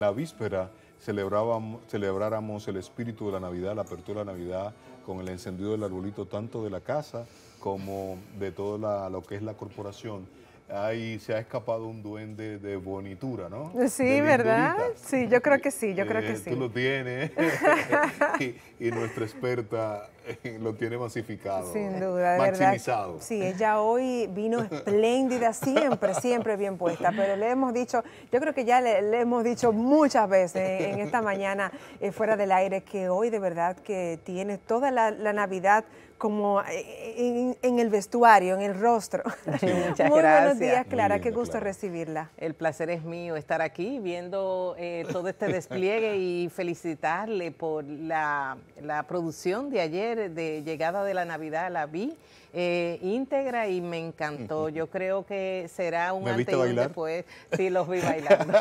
La víspera celebráramos el espíritu de la Navidad, la apertura de la Navidad, con el encendido del arbolito tanto de la casa como de todo lo que es la corporación. Ahí se ha escapado un duende de bonitura, ¿no? De Sí, ¿verdad? linduritas. Sí, yo creo que sí, yo creo que Tú sí. lo tienes y nuestra experta lo tiene masificado, Sin duda, de verdad. maximizado. Sí, ella hoy vino espléndida, siempre, siempre bien puesta, pero le hemos dicho, yo creo que ya le hemos dicho muchas veces en esta mañana fuera del aire que hoy de verdad que tiene toda la Navidad como en el vestuario, en el rostro. Sí, muchas Muy gracias. buenos días, Muy Clara, linda, qué gusto Clara. recibirla. El placer es mío estar aquí viendo todo este despliegue y felicitarle por la producción de ayer de Llegada de la Navidad. La vi íntegra y me encantó. Yo creo que será un ¿Me antes viste y un bailar? después. Sí, los vi bailando.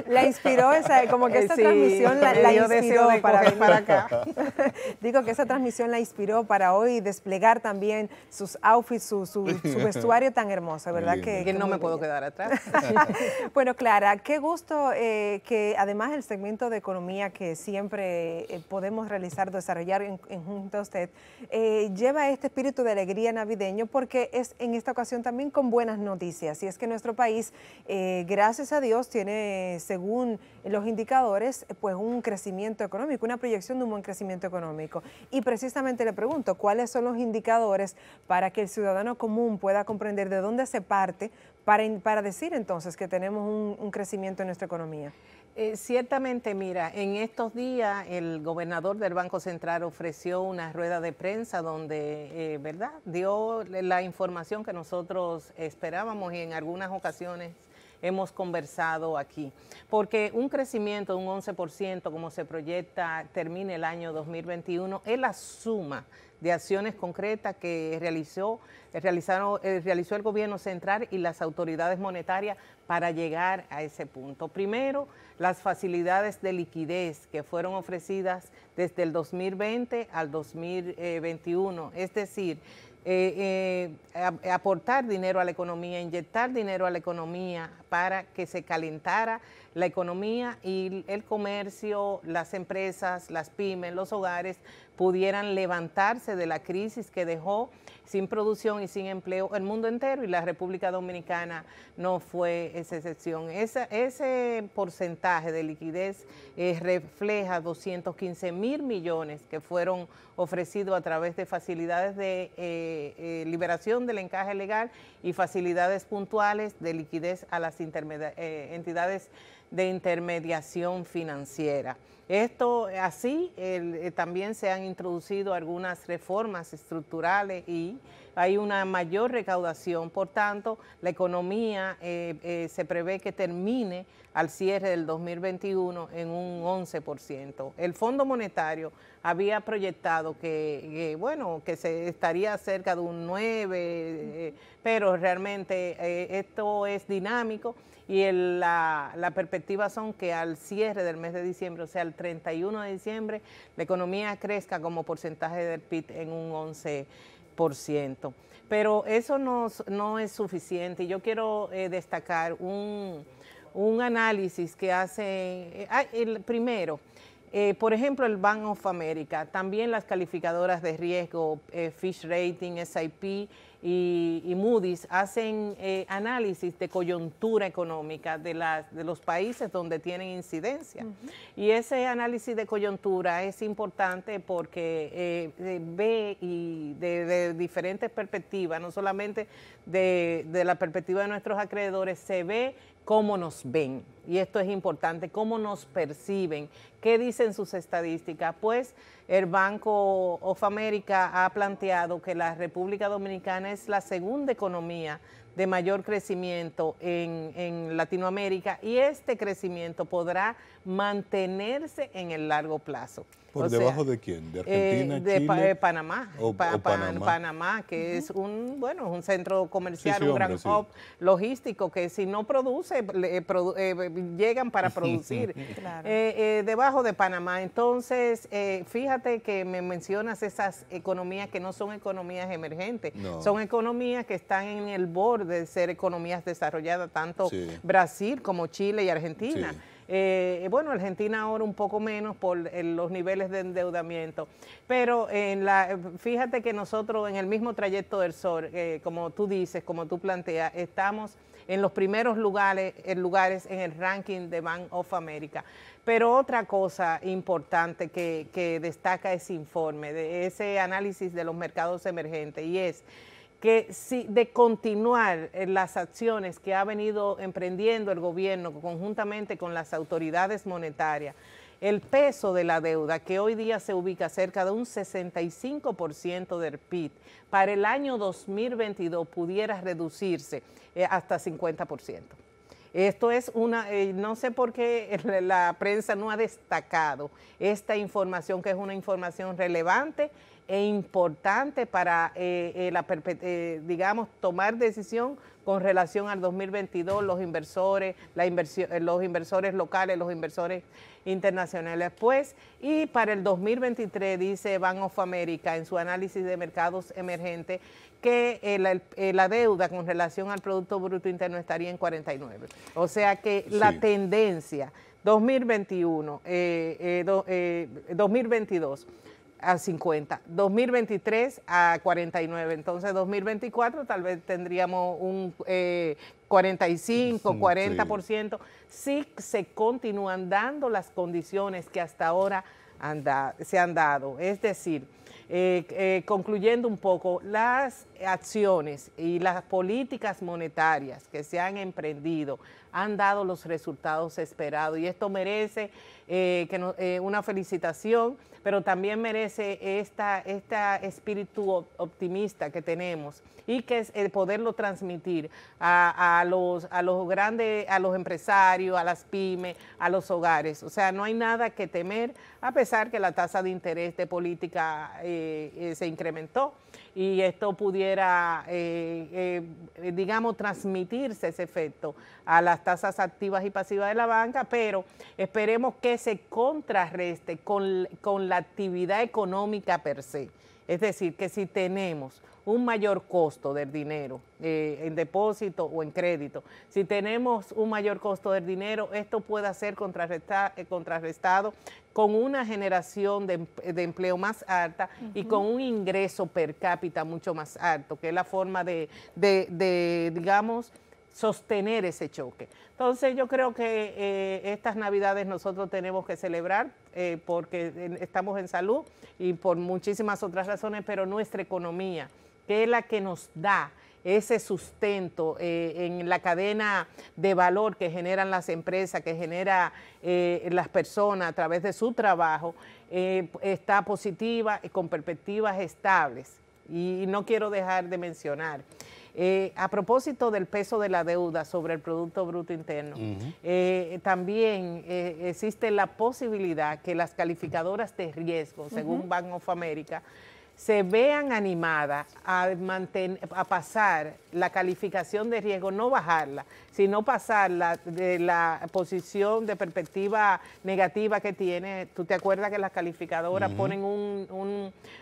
La inspiró como que esta Sí, transmisión la yo deseo inspiró de para coger venir. para acá. Digo que esa transmisión la inspiró para hoy desplegar también sus outfits, su vestuario tan hermoso, ¿verdad? Muy lindo. Que no muy me puedo bella. quedar atrás. Bueno, Clara, qué gusto que además el segmento de economía que siempre podemos realizar, desarrollar junto a usted, lleva este espíritu de alegría navideño porque es en esta ocasión también con buenas noticias. Y es que nuestro país, gracias a Dios, tiene, según los indicadores, pues un crecimiento económico, una proyección de un buen crecimiento económico. Y precisamente le pregunto, ¿cuáles son los indicadores para que el ciudadano común pueda comprender de dónde se parte para decir entonces que tenemos un crecimiento en nuestra economía? Ciertamente, mira, en estos días el gobernador del Banco Central ofreció una rueda de prensa donde, ¿verdad?, dio la información que nosotros esperábamos y en algunas ocasiones hemos conversado aquí. Porque un crecimiento de un 11%, como se proyecta, termine el año 2021, es la suma de acciones concretas que realizó el gobierno central y las autoridades monetarias para llegar a ese punto. Primero, las facilidades de liquidez que fueron ofrecidas desde el 2020 al 2021, es decir, aportar dinero a la economía, inyectar dinero a la economía para que se calentara la economía y el comercio, las empresas, las pymes, los hogares pudieran levantarse de la crisis que dejó sin producción y sin empleo el mundo entero, y la República Dominicana no fue esa excepción. Ese porcentaje de liquidez refleja 215.000 millones que fueron ofrecidos a través de facilidades de liberación del encaje legal y facilidades puntuales de liquidez a las entidades de intermediación financiera. Esto así, también se han introducido algunas reformas estructurales y hay una mayor recaudación. Por tanto, la economía se prevé que termine al cierre del 2021 en un 11%. El Fondo Monetario había proyectado que se estaría cerca de un 9%, pero realmente esto es dinámico. Y la perspectiva son que al cierre del mes de diciembre, o sea, el 31 de diciembre, la economía crezca como porcentaje del PIB en un 11%. Pero eso no es suficiente. Yo quiero destacar un análisis que hace, el primero, por ejemplo, el Bank of America, también las calificadoras de riesgo, Fitch Rating, S&P y Moody's hacen análisis de coyuntura económica de los países donde tienen incidencia. Y ese análisis de coyuntura es importante porque ve y de diferentes perspectivas, no solamente de la perspectiva de nuestros acreedores, se ve cómo nos ven, y esto es importante, cómo nos perciben, qué dicen sus estadísticas. Pues el Banco of America ha planteado que la República Dominicana es la segunda economía de mayor crecimiento en Latinoamérica, y este crecimiento podrá mantenerse en el largo plazo. ¿Por debajo de quién? ¿De Argentina, Chile? Panamá. O Panamá. Panamá, que es un centro comercial, Sí, un gran hombre, sí. hub logístico que si no produce, llegan para producir Claro. debajo de Panamá. Entonces, fíjate que me mencionas esas economías que no son economías emergentes, No. son economías que están en el borde de ser economías desarrolladas, tanto Sí. Brasil como Chile y Argentina. Sí. Bueno, Argentina ahora un poco menos por los niveles de endeudamiento, pero fíjate que nosotros en el mismo trayecto del sol, como tú dices, como tú planteas, estamos en los primeros lugares en el ranking de Bank of America. Pero otra cosa importante que destaca ese informe, de ese análisis de los mercados emergentes, y es que si de continuar las acciones que ha venido emprendiendo el gobierno conjuntamente con las autoridades monetarias, el peso de la deuda, que hoy día se ubica cerca de un 65% del PIB, para el año 2022 pudiera reducirse hasta 50%. Esto es no sé por qué la prensa no ha destacado esta información, que es una información relevante e importante para, digamos, tomar decisión con relación al 2022, los inversores, los inversores locales, los inversores internacionales. Pues, y para el 2023 dice Bank of America en su análisis de mercados emergentes que la deuda con relación al Producto Bruto Interno estaría en 49. O sea que la tendencia 2021, 2022 a 50, 2023 a 49, entonces 2024 tal vez tendríamos un 45, 40%, si se continúan dando las condiciones que hasta ahora se han dado. Es decir, concluyendo un poco, las acciones y las políticas monetarias que se han emprendido han dado los resultados esperados, y esto merece una felicitación, pero también merece este espíritu optimista que tenemos, y que es poderlo transmitir a los grandes, a los empresarios, a las pymes, a los hogares. O sea, no hay nada que temer, a pesar que la tasa de interés de política se incrementó, y esto pudiera, digamos, transmitirse ese efecto a las tasas activas y pasivas de la banca, pero esperemos que se contrarreste con la actividad económica per se. Es decir, que si tenemos un mayor costo del dinero en depósito o en crédito, si tenemos un mayor costo del dinero, esto pueda ser contrarrestado con una generación de empleo más alta y con un ingreso per cápita mucho más alto, que es la forma de digamos, sostener ese choque. Entonces yo creo que estas Navidades nosotros tenemos que celebrar porque estamos en salud y por muchísimas otras razones, pero nuestra economía, que es la que nos da ese sustento en la cadena de valor que generan las empresas, que genera las personas a través de su trabajo, está positiva y con perspectivas estables. Y no quiero dejar de mencionar, a propósito del peso de la deuda sobre el Producto Bruto Interno, también existe la posibilidad que las calificadoras de riesgo, según Bank of America, se vean animadas a pasar la calificación de riesgo, no bajarla, sino pasarla de la posición de perspectiva negativa que tiene. Tú te acuerdas que las calificadoras ponen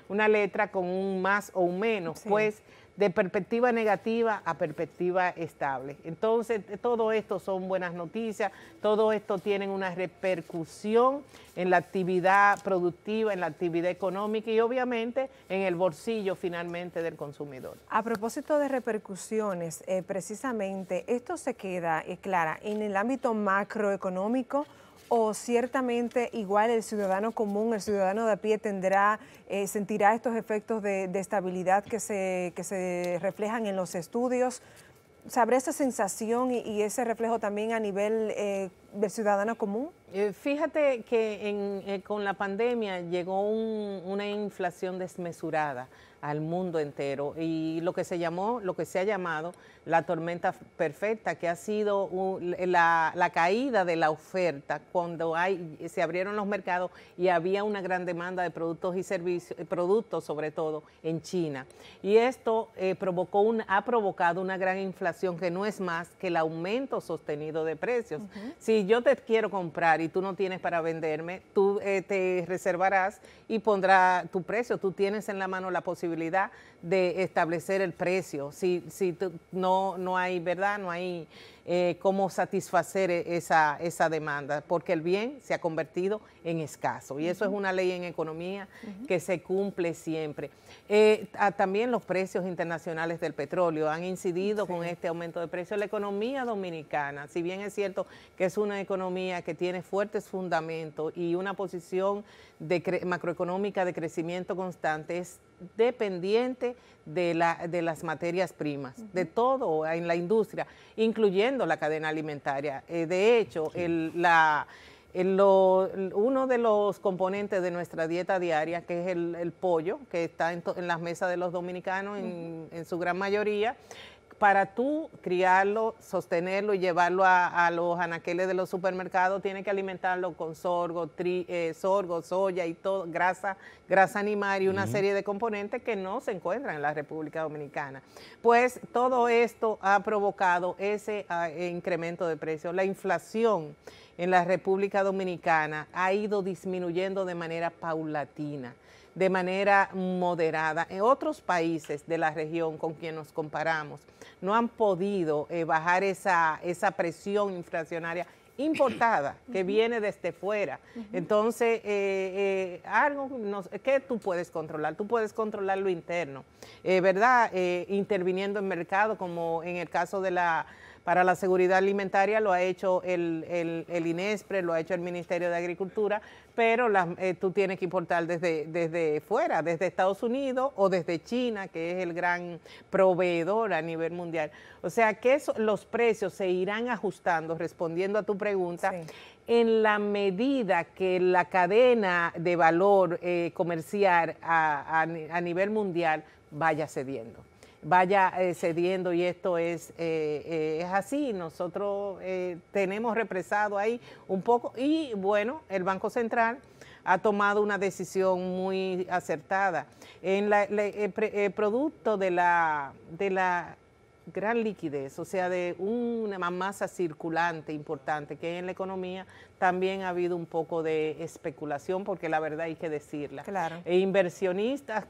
una letra con un más o un menos, pues de perspectiva negativa a perspectiva estable. Entonces, todo esto son buenas noticias, todo esto tiene una repercusión en la actividad productiva, en la actividad económica y obviamente en el bolsillo finalmente del consumidor. A propósito de repercusiones, precisamente, ¿esto se queda, Clara, en el ámbito macroeconómico o ciertamente igual el ciudadano común, el ciudadano de a pie sentirá estos efectos de estabilidad que se reflejan en los estudios? ¿Sabrá esa sensación y ese reflejo también a nivel del ciudadano común? Fíjate que con la pandemia llegó una inflación desmesurada al mundo entero y lo que se ha llamado la tormenta perfecta, que ha sido la caída de la oferta cuando se abrieron los mercados y había una gran demanda de productos y servicios, productos sobre todo en China. Y esto ha provocado una gran inflación que no es más que el aumento sostenido de precios. Si si yo te quiero comprar y tú no tienes para venderme, tú te reservarás y pondrás tu precio. Tú tienes en la mano la posibilidad de establecer el precio. Si no hay, ¿verdad? No hay cómo satisfacer esa demanda, porque el bien se ha convertido en escaso. Y eso es una ley en economía que se cumple siempre. También los precios internacionales del petróleo han incidido con este aumento de precios. La economía dominicana, si bien es cierto que es una economía que tiene fuertes fundamentos y una posición macroeconómica de crecimiento constante, es dependiente de las materias primas, de todo en la industria, incluyendo la cadena alimentaria. De hecho, uno de los componentes de nuestra dieta diaria, que es el pollo, que está en las mesas de los dominicanos en su gran mayoría, para tú criarlo, sostenerlo y llevarlo a los anaqueles de los supermercados, tiene que alimentarlo con sorgo, soya y todo, grasa animal y una serie de componentes que no se encuentran en la República Dominicana. Pues todo esto ha provocado ese incremento de precios. La inflación en la República Dominicana ha ido disminuyendo de manera paulatina, de manera moderada. En otros países de la región con quien nos comparamos no han podido bajar esa presión inflacionaria importada que viene desde fuera. Entonces, ¿qué tú puedes controlar? Tú puedes controlar lo interno, ¿verdad? Interviniendo en mercado, como en el caso de para la seguridad alimentaria lo ha hecho el INESPRE, lo ha hecho el Ministerio de Agricultura, pero tú tienes que importar desde fuera, desde Estados Unidos o desde China, que es el gran proveedor a nivel mundial. O sea que los precios se irán ajustando, respondiendo a tu pregunta, en la medida que la cadena de valor comercial a nivel mundial vaya cediendo. Y esto es así. Nosotros tenemos represado ahí un poco y bueno, el Banco Central ha tomado una decisión muy acertada. Producto de la gran liquidez, o sea, de una masa circulante importante que hay en la economía, también ha habido un poco de especulación, porque la verdad hay que decirla. Claro. E inversionistas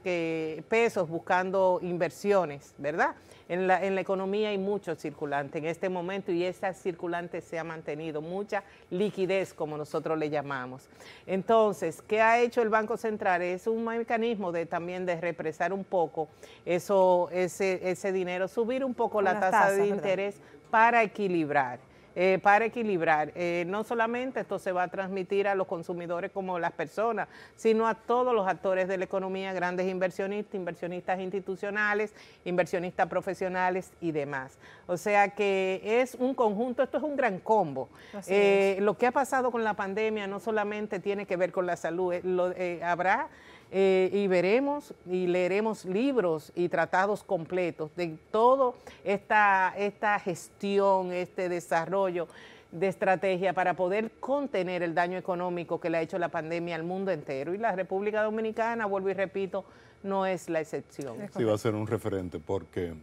pesos buscando inversiones, ¿verdad? En la economía hay mucho circulante en este momento y esa circulante se ha mantenido, mucha liquidez como nosotros le llamamos. Entonces, ¿qué ha hecho el Banco Central? Es un mecanismo también de represar un poco ese dinero, subir un poco la tasa de interés para equilibrar. No solamente esto se va a transmitir a los consumidores como las personas, sino a todos los actores de la economía, grandes inversionistas institucionales, inversionistas profesionales y demás. O sea que es un conjunto, esto es un gran combo. Lo que ha pasado con la pandemia no solamente tiene que ver con la salud, habrá y veremos y leeremos libros y tratados completos de toda esta gestión, este desarrollo de estrategia para poder contener el daño económico que le ha hecho la pandemia al mundo entero. Y la República Dominicana, vuelvo y repito, no es la excepción. Sí, va a ser un referente, porque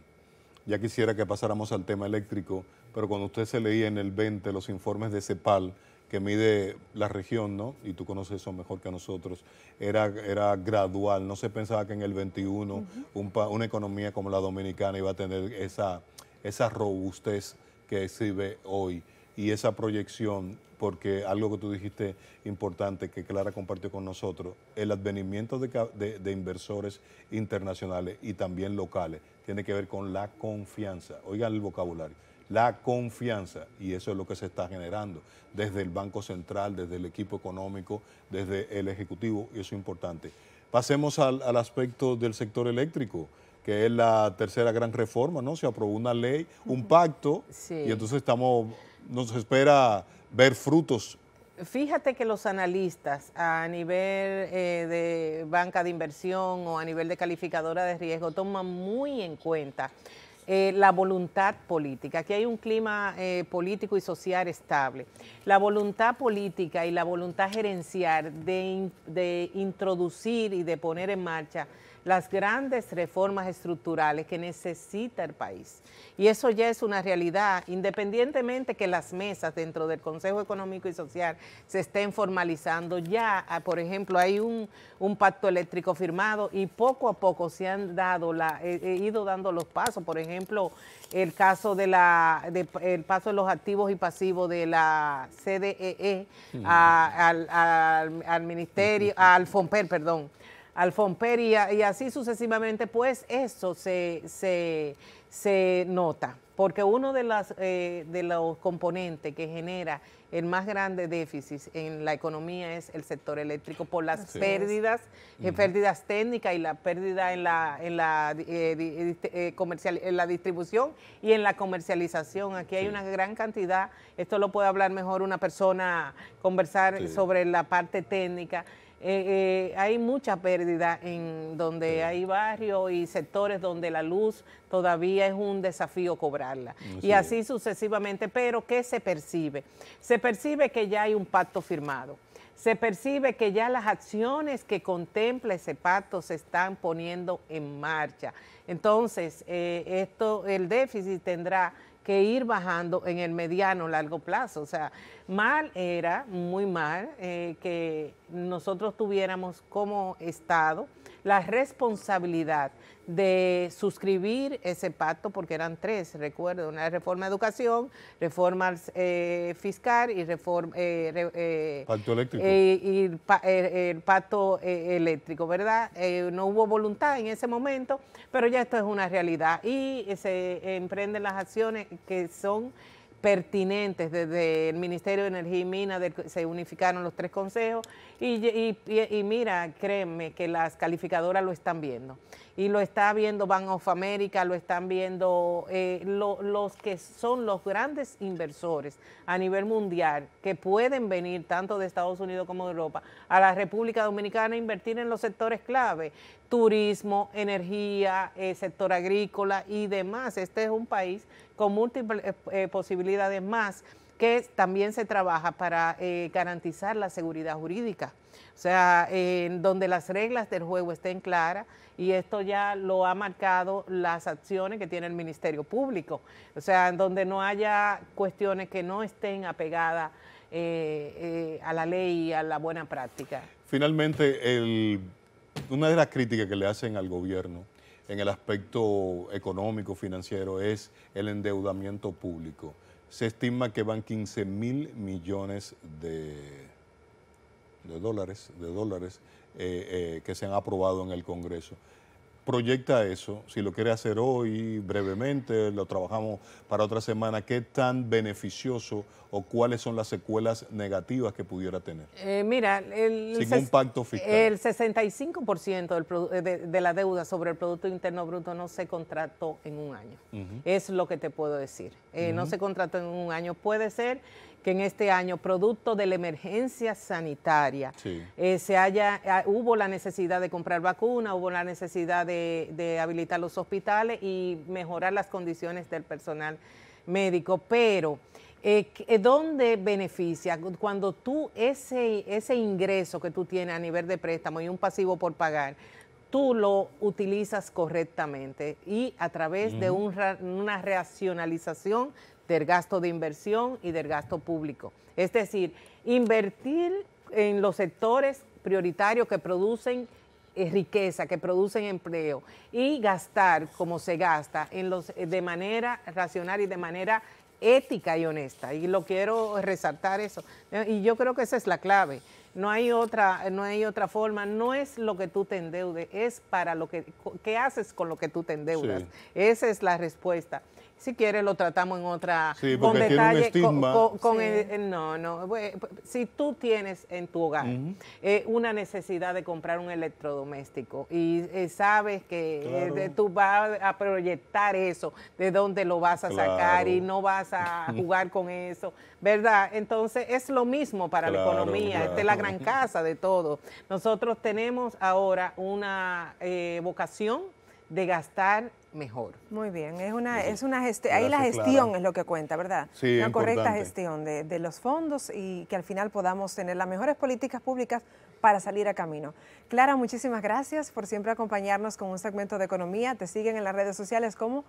ya quisiera que pasáramos al tema eléctrico, pero cuando usted se leía en el 20 los informes de CEPAL, que mide la región, ¿no? Y tú conoces eso mejor que nosotros, era gradual, no se pensaba que en el 21 una economía como la dominicana iba a tener esa robustez que exhibe hoy y esa proyección, porque algo que tú dijiste importante, que Clara compartió con nosotros, el advenimiento de inversores internacionales y también locales tiene que ver con la confianza. Oigan el vocabulario. La confianza, y eso es lo que se está generando desde el Banco Central, desde el equipo económico, desde el Ejecutivo, y eso es importante. Pasemos al aspecto del sector eléctrico, que es la tercera gran reforma, ¿no? Se aprobó una ley, un pacto, y entonces nos espera ver frutos. Fíjate que los analistas a nivel de banca de inversión o a nivel de calificadora de riesgo toman muy en cuenta la voluntad política. Aquí hay un clima político y social estable. La voluntad política y la voluntad gerencial de introducir y de poner en marcha las grandes reformas estructurales que necesita el país. Y eso ya es una realidad, independientemente que las mesas dentro del Consejo Económico y Social se estén formalizando. Ya, por ejemplo, hay un pacto eléctrico firmado y poco a poco se han dado ido dando los pasos. Por ejemplo, el caso el paso de los activos y pasivos de la CDEE al Ministerio, al FOMPER, perdón, al FOMPER y así sucesivamente, pues eso se nota, porque uno de los componentes que genera el más grande déficit en la economía es el sector eléctrico por las pérdidas técnicas y la pérdida en la distribución y en la comercialización. Aquí hay una gran cantidad, esto lo puede hablar mejor una persona, conversar sobre la parte técnica. Hay mucha pérdida en donde hay barrios y sectores donde la luz todavía es un desafío cobrarla. Y así sucesivamente, pero ¿qué se percibe? Se percibe que ya hay un pacto firmado. Se percibe que ya las acciones que contempla ese pacto se están poniendo en marcha. Entonces, el déficit tendrá que ir bajando en el mediano largo plazo. O sea, muy mal que nosotros tuviéramos como Estado la responsabilidad de suscribir ese pacto, porque eran tres, recuerdo, una reforma de educación, reforma fiscal y pacto eléctrico. El pacto eléctrico, ¿verdad? No hubo voluntad en ese momento, pero ya esto es una realidad y se emprenden las acciones que son pertinentes desde el Ministerio de Energía y Minas, se unificaron los tres consejos y mira, créeme que las calificadoras lo están viendo. Y lo está viendo Bank of America, lo están viendo los que son los grandes inversores a nivel mundial que pueden venir tanto de Estados Unidos como de Europa a la República Dominicana a invertir en los sectores clave, turismo, energía, sector agrícola y demás. Este es un país con múltiples posibilidades más que también se trabaja para garantizar la seguridad jurídica. O sea, donde las reglas del juego estén claras, y esto ya lo ha marcado las acciones que tiene el Ministerio Público. O sea, en donde no haya cuestiones que no estén apegadas a la ley y a la buena práctica. Finalmente, una de las críticas que le hacen al gobierno en el aspecto económico, financiero, es el endeudamiento público. Se estima que van 15.000 millones de dólares que se han aprobado en el Congreso. Proyecta eso, si lo quiere hacer hoy, brevemente, lo trabajamos para otra semana, ¿qué tan beneficioso o cuáles son las secuelas negativas que pudiera tener? Mira, sin un pacto fiscal. El 65% de la deuda sobre el Producto Interno Bruto no se contrató en un año. Es lo que te puedo decir. No se contrató en un año. Puede ser que en este año, producto de la emergencia sanitaria, hubo la necesidad de comprar vacunas, hubo la necesidad de habilitar los hospitales y mejorar las condiciones del personal médico, pero ¿dónde beneficia? Cuando tú ese ingreso que tú tienes a nivel de préstamo y un pasivo por pagar, tú lo utilizas correctamente y a través de una racionalización del gasto de inversión y del gasto público. Es decir, invertir en los sectores prioritarios que producen riqueza, que producen empleo y gastar como se gasta de manera racional y de manera ética y honesta. Y lo quiero resaltar eso. Y yo creo que esa es la clave. No hay otra forma, no es lo que tú te endeudes, es para ¿qué haces con lo que tú te endeudas? Sí. Esa es la respuesta. Si quieres lo tratamos en otra, con detalle. Si tú tienes en tu hogar una necesidad de comprar un electrodoméstico y sabes que tú vas a proyectar eso, de dónde lo vas a sacar y no vas a jugar con eso, ¿verdad? Entonces es lo mismo para la economía, esta es la gran casa de todo. Nosotros tenemos ahora una vocación de gastar mejor. Muy bien, es una gestión, ahí Gracias, la gestión Clara. es lo que cuenta, ¿verdad? Sí, una correcta importante. gestión de los fondos y que al final podamos tener las mejores políticas públicas para salir a camino. Clara, muchísimas gracias por siempre acompañarnos con un segmento de economía. Te siguen en las redes sociales como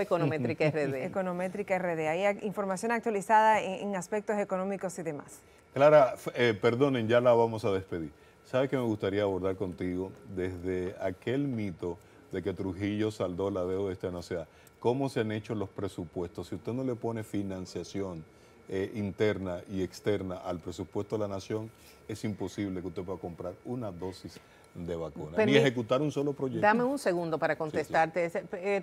@Econométrica RD. Econométrica RD. Ahí hay información actualizada en aspectos económicos y demás. Clara, perdonen, ya la vamos a despedir. ¿Sabe que me gustaría abordar contigo desde aquel mito de que Trujillo saldó la deuda de esta nación? ¿Cómo se han hecho los presupuestos? Si usted no le pone financiación interna y externa al presupuesto de la nación, es imposible que usted pueda comprar una dosis de vacuna, ni ejecutar un solo proyecto. Dame un segundo para contestarte.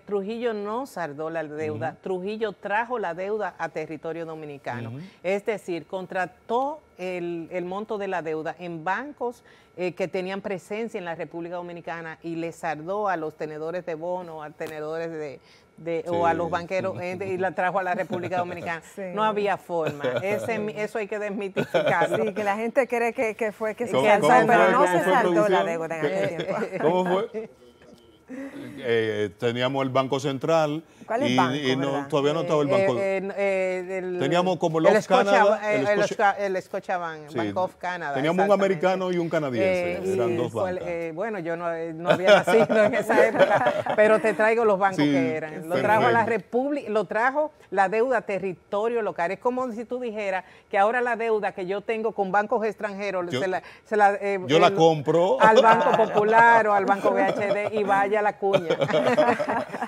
Trujillo no saldó la deuda, Trujillo trajo la deuda a territorio dominicano. Es decir, contrató el monto de la deuda en bancos que tenían presencia en la República Dominicana y le saldó a los tenedores de bono, a tenedores o a los banqueros y la trajo a la República Dominicana. Sí. No había forma. Eso hay que desmitificarlo. Sí, que la gente cree que fue que se ¿Cómo saldó, fue? pero no ¿Cómo se fue, saldó la producción? deuda en aquel tiempo. ¿Cómo fue? Teníamos el Banco Central. ¿Cuál es el banco, y verdad? todavía no estaba el Banco. Teníamos como los el Scotiabank, Sí. Bank of Canada. Teníamos un exactamente. americano y un canadiense. Eran dos bancos. Bueno, yo no había nacido en esa época, pero te traigo los bancos Sí, que eran. Lo trajo a la perfecto. República, lo trajo la deuda a territorio local. Es como si tú dijeras que ahora la deuda que yo tengo con bancos extranjeros Yo yo la compro. al Banco Popular o al Banco BHD y vaya a la cuña.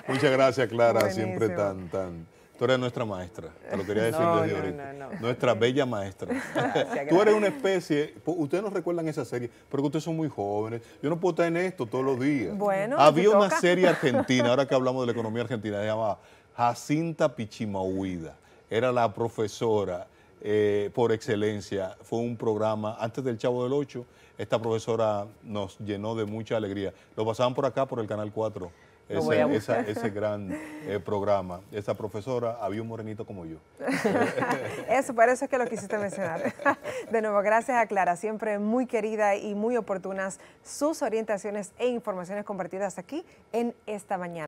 Muchas gracias, Clara. Buenísimo. Siempre tan. Tú eres nuestra maestra. Te lo quería decir No, desde no, ahorita. no. Nuestra bella maestra. Gracias, Tú eres una especie. Ustedes no recuerdan esa serie, pero que ustedes son muy jóvenes. Yo no puedo estar en esto todos los días. Bueno, había si una toca. serie argentina, ahora que hablamos de la economía argentina, se llamaba Jacinta Pichimahuida. Era la profesora por excelencia. Fue un programa antes del Chavo del Ocho. Esta profesora nos llenó de mucha alegría. Lo pasaban por acá, por el Canal 4. Lo voy a buscar. Ese gran programa. Esa profesora, había un morenito como yo. Eso, por eso es que lo quisiste mencionar. De nuevo, gracias a Clara, siempre muy querida y muy oportunas sus orientaciones e informaciones compartidas aquí en esta mañana.